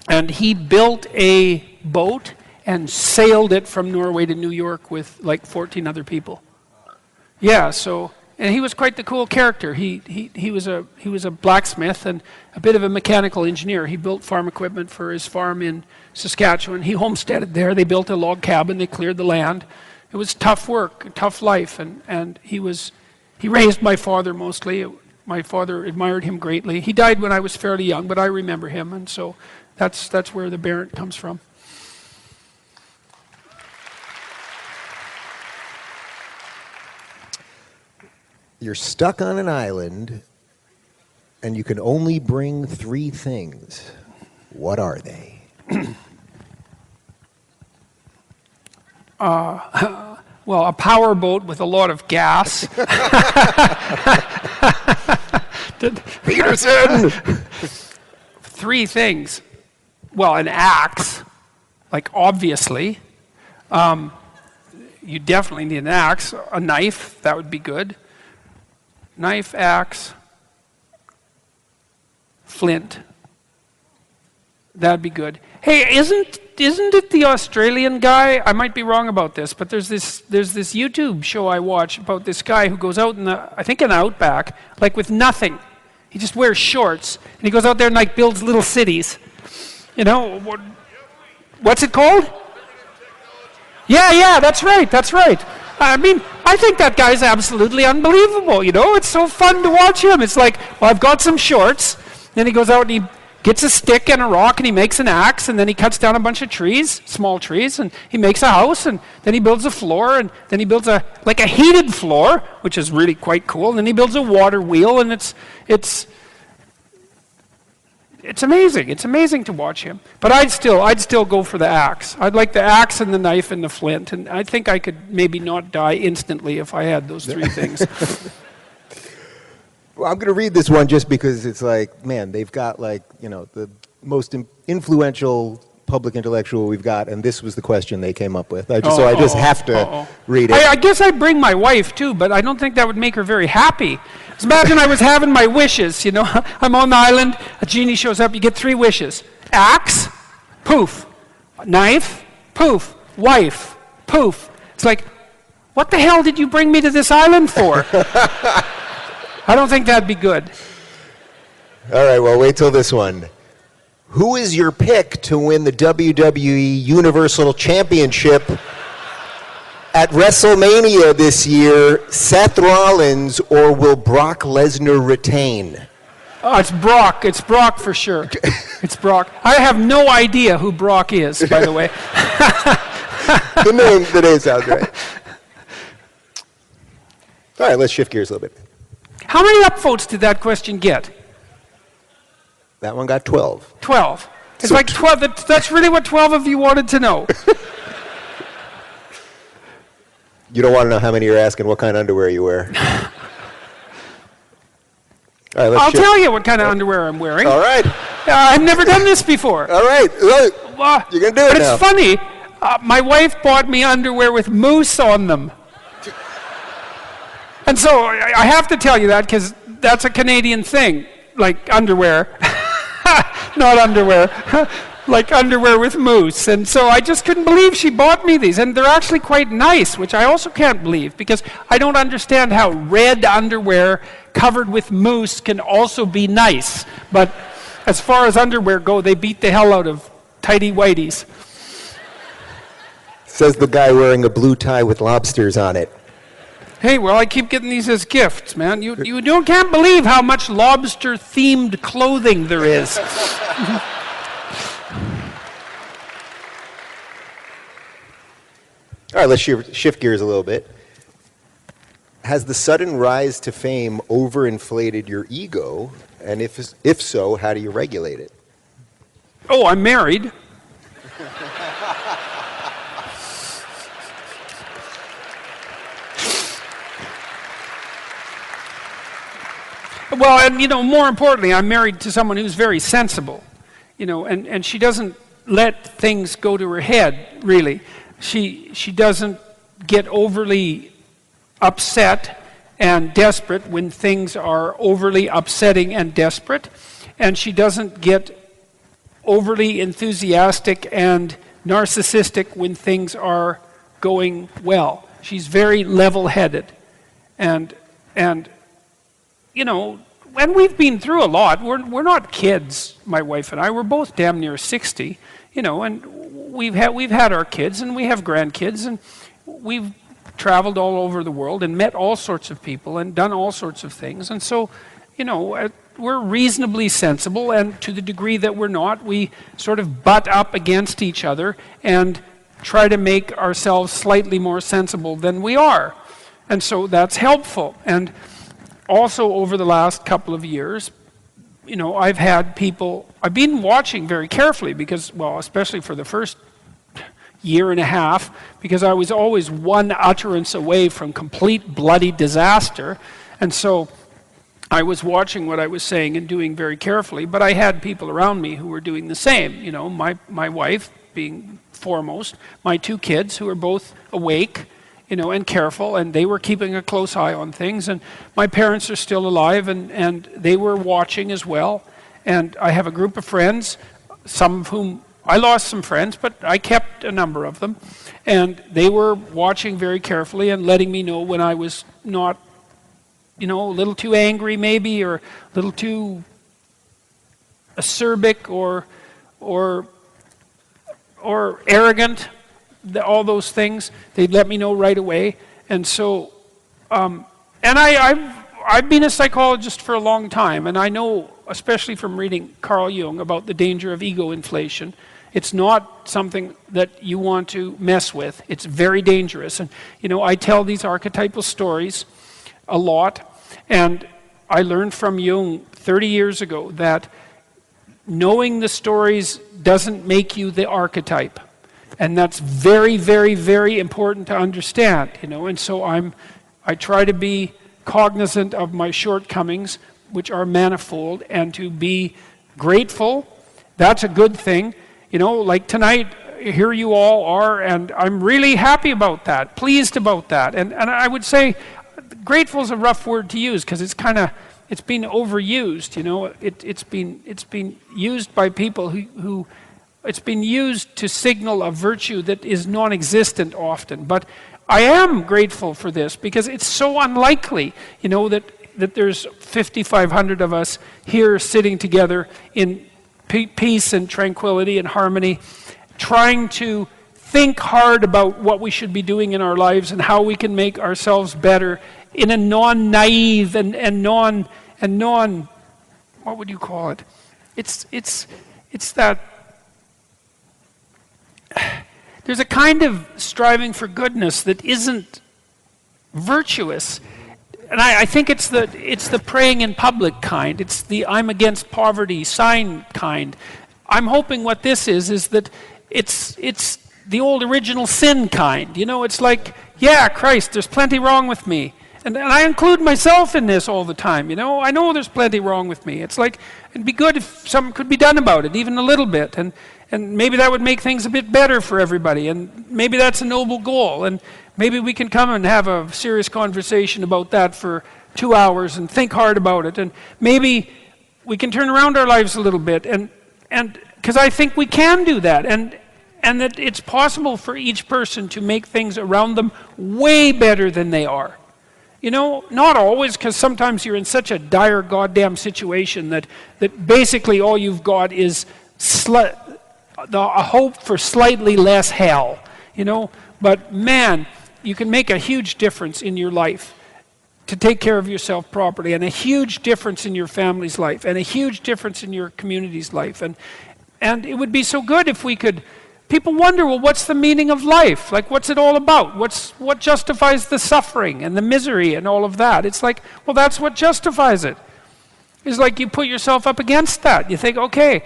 And he built a boat and sailed it from Norway to New York with like 14 other people. Yeah, so... And he was quite the cool character. He was a blacksmith and a bit of a mechanical engineer. He built farm equipment for his farm in Saskatchewan. He homesteaded there. They built a log cabin. They cleared the land. It was tough work, tough life, and he raised my father mostly. My father admired him greatly. He died when I was fairly young, but I remember him, and so that's where the Barent comes from. You're stuck on an island, and you can only bring 3 things. What are they? Well, a power boat with a lot of gas. Peterson! 3 things. Well, an axe, like obviously. You definitely need an axe. A knife, that would be good. Knife, axe, flint. That'd be good. Hey, isn't it the Australian guy? I might be wrong about this, but there's this YouTube show I watch about this guy who goes out in the outback, like with nothing. He just wears shorts and he goes out there and like builds little cities. You know, what's it called? Yeah, that's right. I mean, I think that guy's absolutely unbelievable, you know? It's so fun to watch him. It's like, well, I've got some shorts. Then he goes out and he gets a stick and a rock and he makes an axe, and then he cuts down a bunch of trees, small trees, and he makes a house, and then he builds a floor, and then he builds a heated floor, which is really quite cool, and then he builds a water wheel, and it's amazing. It's amazing to watch him. But I'd still go for the axe. I'd like the axe and the knife and the flint, and I think I could maybe not die instantly if I had those 3 things. Well, I'm going to read this one just because it's like, man, they've got like, you know, the most influential public intellectual we've got, and this was the question they came up with. I just have to read it. I guess I'd bring my wife too, but I don't think that would make her very happy. Just imagine I was having my wishes, you know. I'm on the island, a genie shows up, you get 3 wishes. Axe, poof. Knife, poof. Wife, poof. It's like, what the hell did you bring me to this island for? I don't think that'd be good. All right, well, wait till this one. Who is your pick to win the WWE Universal Championship at WrestleMania this year? Seth Rollins, or will Brock Lesnar retain? Oh, it's Brock. It's Brock for sure. It's Brock. I have no idea who Brock is, by the way. The name sounds right. All right, let's shift gears a little bit. How many upvotes did that question get? That one got 12. 12. It's like 12. That's really what 12 of you wanted to know. You don't want to know how many you're asking what kind of underwear you wear. All right, I'll tell you what kind of underwear I'm wearing. All right. I've never done this before. All right. Look, you're going to do it now. But it's funny. My wife bought me underwear with moose on them. And so I have to tell you that because that's a Canadian thing, like underwear. Not underwear. Like underwear with moose. And so I just couldn't believe she bought me these. And they're actually quite nice, which I also can't believe because I don't understand how red underwear covered with moose can also be nice. But as far as underwear go, they beat the hell out of tighty whities. Says the guy wearing a blue tie with lobsters on it. Hey, well, I keep getting these as gifts, man. You can't believe how much lobster-themed clothing there is. All right, let's shift gears a little bit. Has the sudden rise to fame overinflated your ego? And if so, how do you regulate it? Oh, I'm married. Well, and more importantly, I'm married to someone who's very sensible, and she doesn't let things go to her head, really. She doesn't get overly upset and desperate when things are overly upsetting and desperate, and she doesn't get overly enthusiastic and narcissistic when things are going well. She's very level-headed, and and we've been through a lot. We're not kids, my wife and I. We're both damn near 60, and we've had our kids and we have grandkids, and we've traveled all over the world and met all sorts of people and done all sorts of things. And so, we're reasonably sensible, and to the degree that we're not, we sort of butt up against each other and try to make ourselves slightly more sensible than we are. And so that's helpful. And also, over the last couple of years, I've had people, I've been watching very carefully because, well, especially for the first year and a half, because I was always one utterance away from complete bloody disaster. And so I was watching what I was saying and doing very carefully, but I had people around me who were doing the same. My wife being foremost, my 2 kids who are both awake, and careful, and they were keeping a close eye on things, and my parents are still alive, and they were watching as well. And I have a group of friends, some of whom, I lost some friends, but I kept a number of them, and they were watching very carefully and letting me know when I was not, a little too angry maybe, or a little too acerbic or arrogant. All those things, they'd let me know right away. And so, and I've been a psychologist for a long time, and I know, especially from reading Carl Jung, about the danger of ego inflation. It's not something that you want to mess with. It's very dangerous. And, I tell these archetypal stories a lot, and I learned from Jung 30 years ago that knowing the stories doesn't make you the archetype. And that's very, very, very important to understand, And so I try to be cognizant of my shortcomings, which are manifold, and to be grateful. That's a good thing. like tonight, here you all are, and I'm really happy about that, pleased about that. And I would say grateful is a rough word to use because it's been overused, it's been used by people who it's been used to signal a virtue that is non-existent often. But I am grateful for this because it's so unlikely, that there's 5,500 of us here sitting together in peace and tranquility and harmony, trying to think hard about what we should be doing in our lives and how we can make ourselves better in a non-naive and non, what would you call it? It's that there's a kind of striving for goodness that isn't virtuous. And I think it's the praying in public kind. It's the I'm against poverty sign kind. I'm hoping what this is that it's the old original sin kind. It's like, yeah, Christ, there's plenty wrong with me. And I include myself in this all the time, I know there's plenty wrong with me. It's like, it'd be good if something could be done about it, even a little bit. And maybe that would make things a bit better for everybody. And maybe that's a noble goal. And maybe we can come and have a serious conversation about that for 2 hours and think hard about it. And maybe we can turn around our lives a little bit. And because I think we can do that. And that it's possible for each person to make things around them way better than they are. Not always, because sometimes you're in such a dire goddamn situation that basically all you've got is a hope for slightly less hell, But man, you can make a huge difference in your life to take care of yourself properly, and a huge difference in your family's life, and a huge difference in your community's life. And it would be so good if we could. People wonder, well, what's the meaning of life? Like, what's it all about? What justifies the suffering and the misery and all of that? It's like, well, that's what justifies it. It's like you put yourself up against that. You think, okay,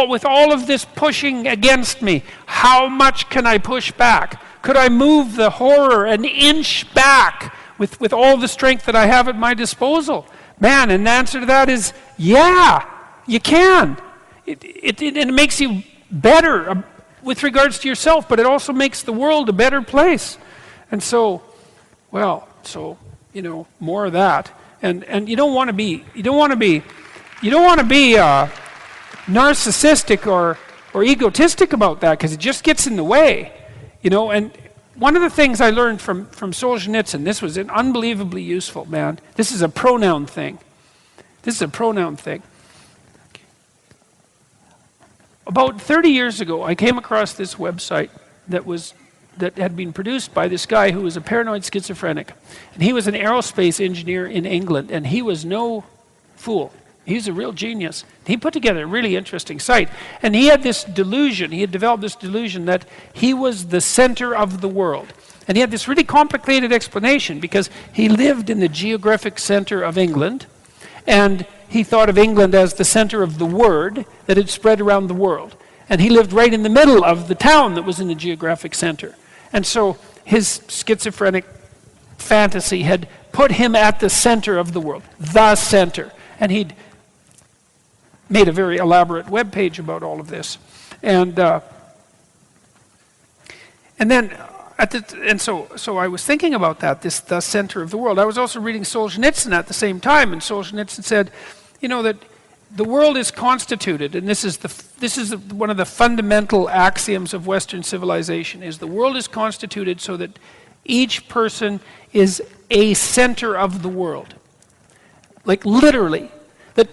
with all of this pushing against me, how much can I push back? Could I move the horror an inch back with all the strength that I have at my disposal? Man, and the answer to that is, yeah, you can. It makes you better with regards to yourself, but it also makes the world a better place. And so, more of that. And you don't want to be narcissistic or egotistic about that, because it just gets in the way. And one of the things I learned from Solzhenitsyn, this was unbelievably useful, man. This is a pronoun thing. About 30 years ago, I came across this website that had been produced by this guy who was a paranoid schizophrenic. And he was an aerospace engineer in England, and he was no fool. He was a real genius. He put together a really interesting site. And he had this delusion, he had developed this delusion that he was the center of the world. And he had this really complicated explanation because he lived in the geographic center of England, and he thought of England as the center of the word that had spread around the world. And he lived right in the middle of the town that was in the geographic center. And so his schizophrenic fantasy had put him at the center of the world, the center. And he'd made a very elaborate web page about all of this. So I was thinking about that, the center of the world. I was also reading Solzhenitsyn at the same time, and Solzhenitsyn said, that the world is constituted, and this is one of the fundamental axioms of Western civilization, is the world is constituted so that each person is a center of the world. Like literally. That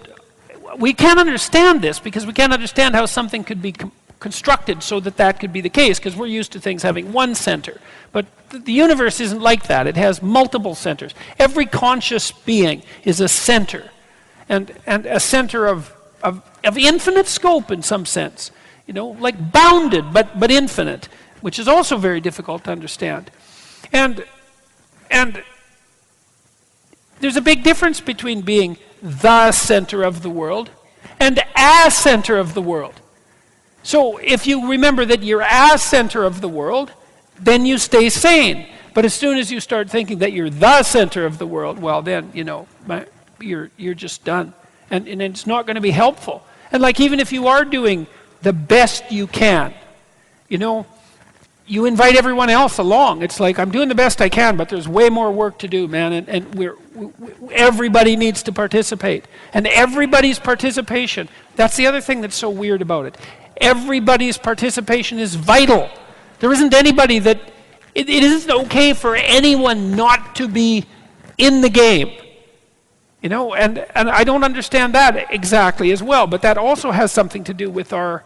we can't understand this because we can't understand how something could be constructed so that could be the case, because we're used to things having one center. But the universe isn't like that. It has multiple centers. Every conscious being is a center, and a center of infinite scope in some sense, like bounded but infinite, which is also very difficult to understand. And there's a big difference between being the center of the world and a center of the world. So if you remember that you're a center of the world, then you stay sane. But as soon as you start thinking that you're the center of the world, well then, you're just done. And it's not going to be helpful. And like even if you are doing the best you can. You know, you invite everyone else along. It's like, I'm doing the best I can, but there's way more work to do, man, and everybody needs to participate. And everybody's participation, that's the other thing that's so weird about it. Everybody's participation is vital. There isn't anybody that, it isn't okay for anyone not to be in the game. You know, and I don't understand that exactly as well, but that also has something to do with our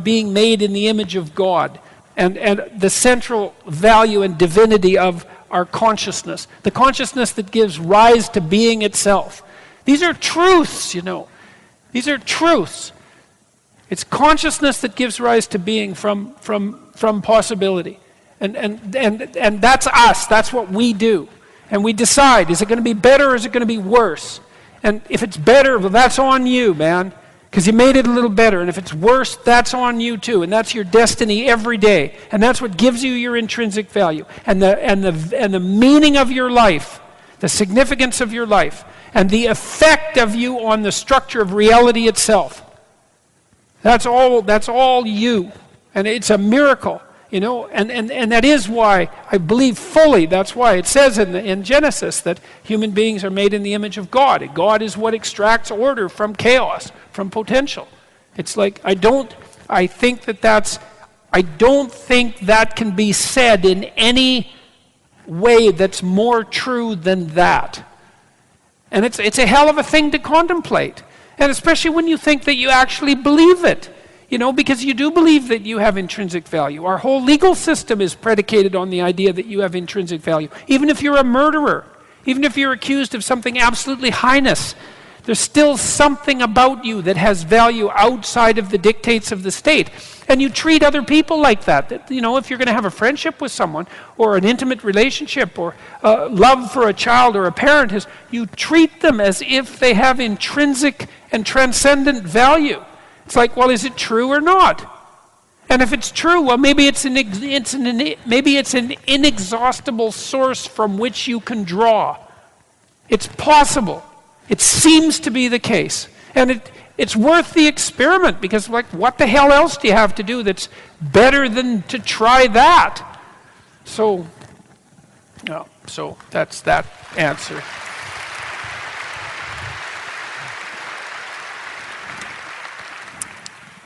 being made in the image of God and the central value and divinity of our consciousness, the consciousness that gives rise to being itself. These are truths, you know. These are truths. It's consciousness that gives rise to being from possibility. And that's us, that's what we do. And we decide, is it going to be better or is it going to be worse? And if it's better, well, that's on you, man, because you made it a little better. And if it's worse, that's on you too. And that's your destiny every day. And that's what gives you your intrinsic value. And the meaning of your life, the significance of your life, and the effect of you on the structure of reality itself. That's all you. And it's a miracle. You know, and that is why I believe fully, that's why it says in Genesis that human beings are made in the image of God. And God is what extracts order from chaos, from potential. It's like, I don't think that can be said in any way that's more true than that. And it's a hell of a thing to contemplate. And especially when you think that you actually believe it. You know, because you do believe that you have intrinsic value. Our whole legal system is predicated on the idea that you have intrinsic value. Even if you're a murderer, even if you're accused of something absolutely heinous, there's still something about you that has value outside of the dictates of the state. And you treat other people like that. You know, if you're going to have a friendship with someone, or an intimate relationship, or love for a child or a parent, you treat them as if they have intrinsic and transcendent value. It's like, well, is it true or not? And if it's true, well, maybe it's an inexhaustible source from which you can draw. It's possible. It seems to be the case. And it's worth the experiment, because, like, what the hell else do you have to do that's better than to try that? So that's that answer.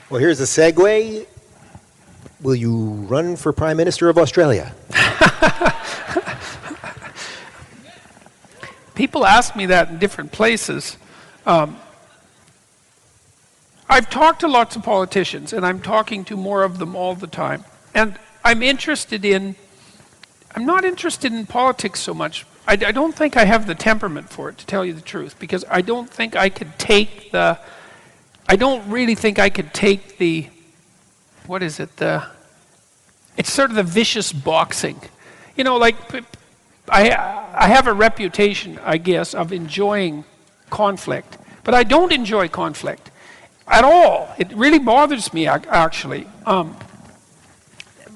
Well, here's a segue. Will you run for Prime Minister of Australia? People ask me that in different places. I've talked to lots of politicians, and I'm talking to more of them all the time. And I'm not interested in politics so much. I don't think I have the temperament for it, to tell you the truth, because I don't think I could take I don't really think I could take it's sort of the vicious boxing. You know, like, I have a reputation, I guess, of enjoying conflict, but I don't enjoy conflict at all. It really bothers me, actually.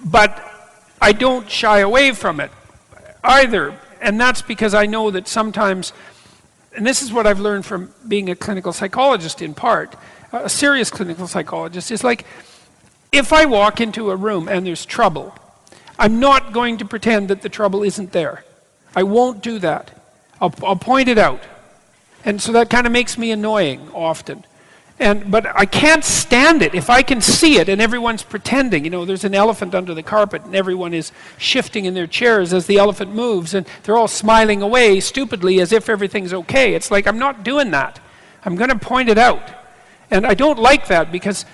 But I don't shy away from it either, and that's because I know that sometimes, and this is what I've learned from being a clinical psychologist in part, a serious clinical psychologist, is like, if I walk into a room and there's trouble, I'm not going to pretend that the trouble isn't there. I won't do that. I'll point it out. And so that kind of makes me annoying often. But I can't stand it if I can see it and everyone's pretending. You know, there's an elephant under the carpet and everyone is shifting in their chairs as the elephant moves, and they're all smiling away stupidly as if everything's okay. It's like, I'm not doing that. I'm going to point it out. And I don't like that, because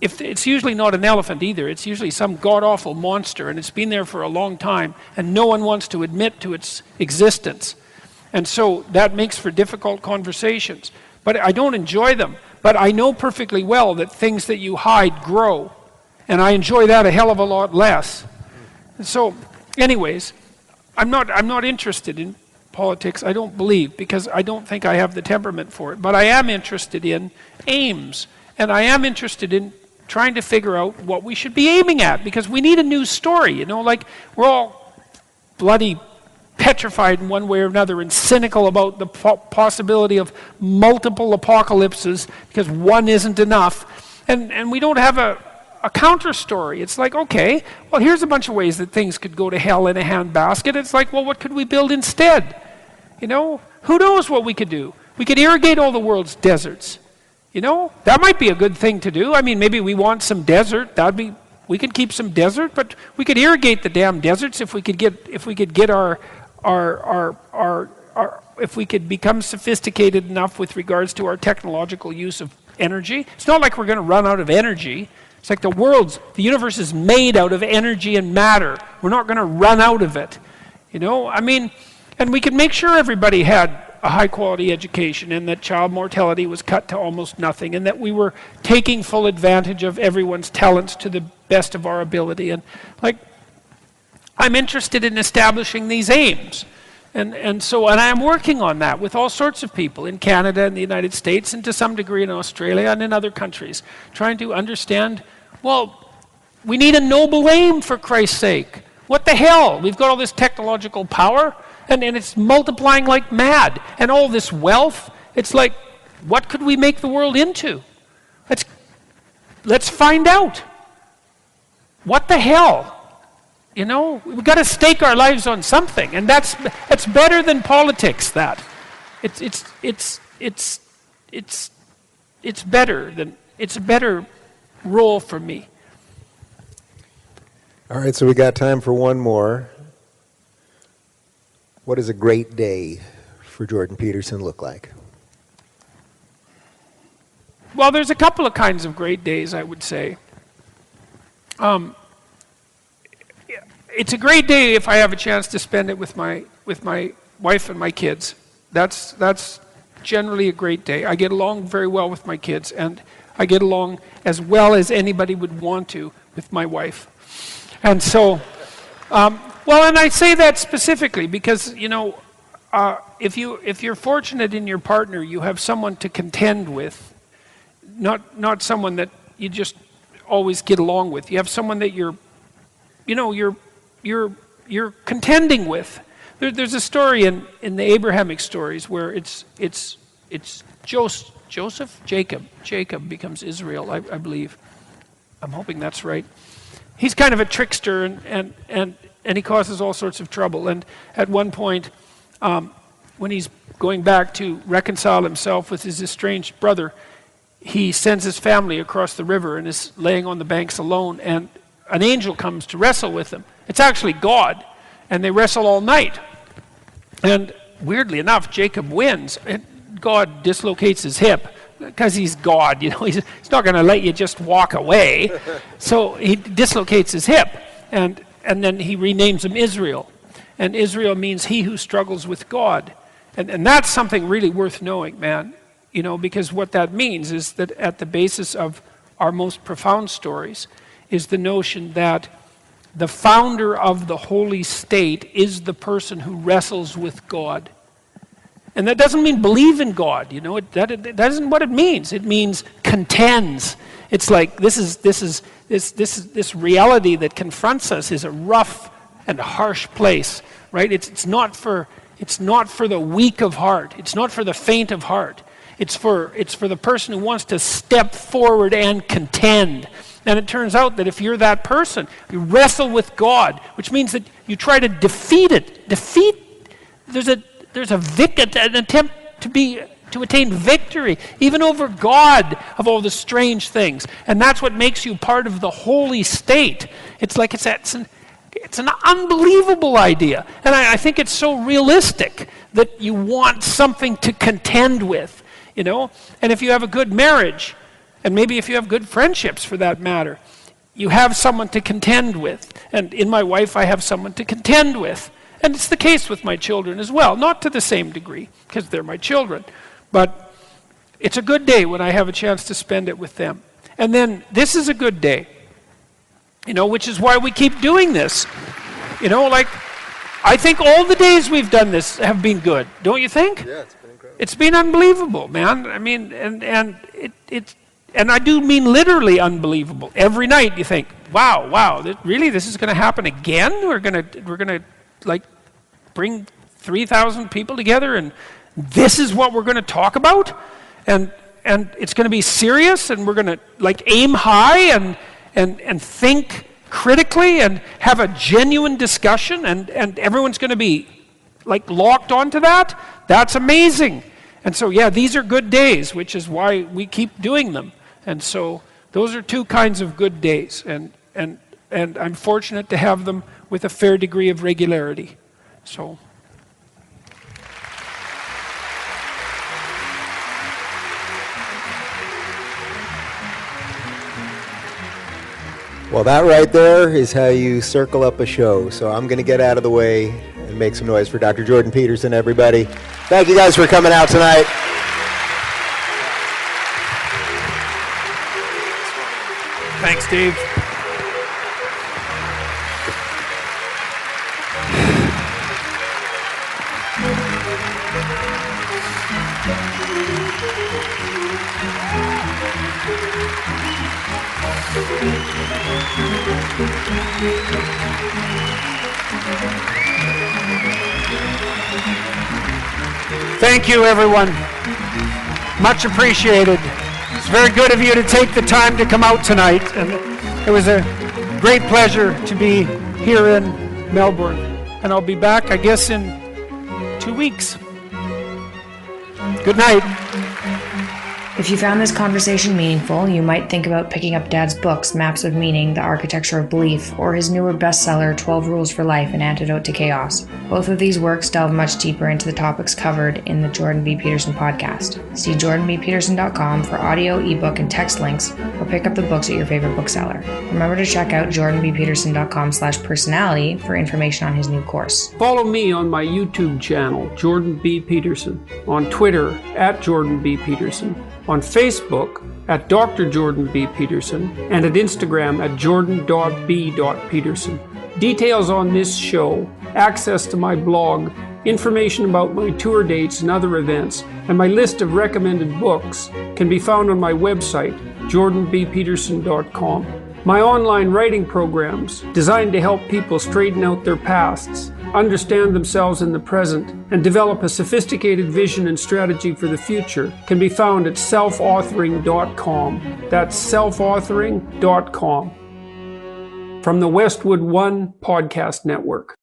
if it's usually not an elephant either. It's usually some god-awful monster, and it's been there for a long time, and no one wants to admit to its existence. And so that makes for difficult conversations. But I don't enjoy them. But I know perfectly well that things that you hide grow. And I enjoy that a hell of a lot less. And so, anyways, I'm not interested in politics, I don't believe, because I don't think I have the temperament for it. But I am interested in aims. And I am interested in trying to figure out what we should be aiming at, because we need a new story. You know, like, we're all bloody petrified in one way or another and cynical about the possibility of multiple apocalypses because one isn't enough. And we don't have a counter story. It's like, okay, well, here's a bunch of ways that things could go to hell in a handbasket. It's like, well, what could we build instead? You know, who knows what we could do? We could irrigate all the world's deserts. You know, that might be a good thing to do. I mean, maybe we want some desert. We could keep some desert, but we could irrigate the damn deserts if we could get if we could become sophisticated enough with regards to our technological use of energy. It's not like we're going to run out of energy. It's like the universe is made out of energy and matter. We're not going to run out of it. You know, I mean, and we could make sure everybody had a high-quality education and that child mortality was cut to almost nothing and that we were taking full advantage of everyone's talents to the best of our ability. And, like, I'm interested in establishing these aims. And I'm working on that with all sorts of people in Canada and the United States and to some degree in Australia and in other countries, trying to understand, well, we need a noble aim for Christ's sake. What the hell? We've got all this technological power and it's multiplying like mad. And all this wealth, it's like, what could we make the world into? Let's find out. What the hell? You know, we've got to stake our lives on something, and that's better than politics. It's a better role for me. All right, so we got time for one more. What does a great day for Jordan Peterson look like? Well, there's a couple of kinds of great days, I would say. It's a great day if I have a chance to spend it with my wife and my kids. That's generally a great day. I get along very well with my kids, and I get along as well as anybody would want to with my wife. And so, well, and I say that specifically because, you know, if you're fortunate in your partner, you have someone to contend with, not someone that you just always get along with. You have someone that you're contending with. There's a story in the Abrahamic stories where it's Jacob becomes Israel, I believe. I'm hoping that's right. He's kind of a trickster and he causes all sorts of trouble. And at one point, when he's going back to reconcile himself with his estranged brother, he sends his family across the river and is laying on the banks alone, and an angel comes to wrestle with him. It's actually God, and they wrestle all night. And weirdly enough, Jacob wins, and God dislocates his hip, because he's God, you know, he's not going to let you just walk away. So he dislocates his hip, and then he renames him Israel. And Israel means he who struggles with God. And that's something really worth knowing, man, you know, because what that means is that at the basis of our most profound stories is the notion that the founder of the holy state is the person who wrestles with God. And that doesn't mean believe in God, you know, that isn't what it means. It means contends. It's like this reality that confronts us is a rough and harsh place, right? It's not for the weak of heart. It's not for the faint of heart. It's for the person who wants to step forward and contend. And it turns out that if you're that person, you wrestle with God, which means that you try to defeat it. There's an attempt to attain victory, even over God, of all the strange things. And that's what makes you part of the holy state. It's like it's an unbelievable idea. And I think it's so realistic that you want something to contend with, you know? And if you have a good marriage, and maybe if you have good friendships for that matter, you have someone to contend with. And in my wife, I have someone to contend with. And it's the case with my children as well, not to the same degree, because they're my children. But it's a good day when I have a chance to spend it with them. And then this is a good day, you know, which is why we keep doing this. You know, like, I think all the days we've done this have been good, don't you think? Yeah, it's been incredible. It's been unbelievable, man. I mean, and I do mean literally unbelievable. Every night you think, wow, really, this is going to happen again? We're gonna like bring 3,000 people together, and this is what we're going to talk about? And it's going to be serious, and we're going to like aim high and think critically and have a genuine discussion, and everyone's going to be like locked onto that. That's amazing. And so, yeah, these are good days, which is why we keep doing them. And so those are two kinds of good days, and I'm fortunate to have them with a fair degree of regularity. So. Well, that right there is how you circle up a show. So I'm going to get out of the way and make some noise for Dr. Jordan Peterson, everybody. Thank you guys for coming out tonight. Thanks, Dave. Thank you, everyone. Much appreciated. It's very good of you to take the time to come out tonight. And it was a great pleasure to be here in Melbourne. And I'll be back, I guess, in 2 weeks. Good night. If you found this conversation meaningful, you might think about picking up Dad's books, Maps of Meaning, The Architecture of Belief, or his newer bestseller, 12 Rules for Life, An Antidote to Chaos. Both of these works delve much deeper into the topics covered in the Jordan B. Peterson podcast. See jordanbpeterson.com for audio, ebook, and text links, or pick up the books at your favorite bookseller. Remember to check out jordanbpeterson.com/personality for information on his new course. Follow me on my YouTube channel, Jordan B. Peterson, on Twitter, @Jordan B. Peterson, on Facebook at Dr. Jordan B. Peterson, and at Instagram at jordan.b.peterson. Details on this show, access to my blog, information about my tour dates and other events, and my list of recommended books can be found on my website, jordanbpeterson.com. My online writing programs, designed to help people straighten out their pasts, understand themselves in the present, and develop a sophisticated vision and strategy for the future, can be found at selfauthoring.com. That's selfauthoring.com. From the Westwood One Podcast Network.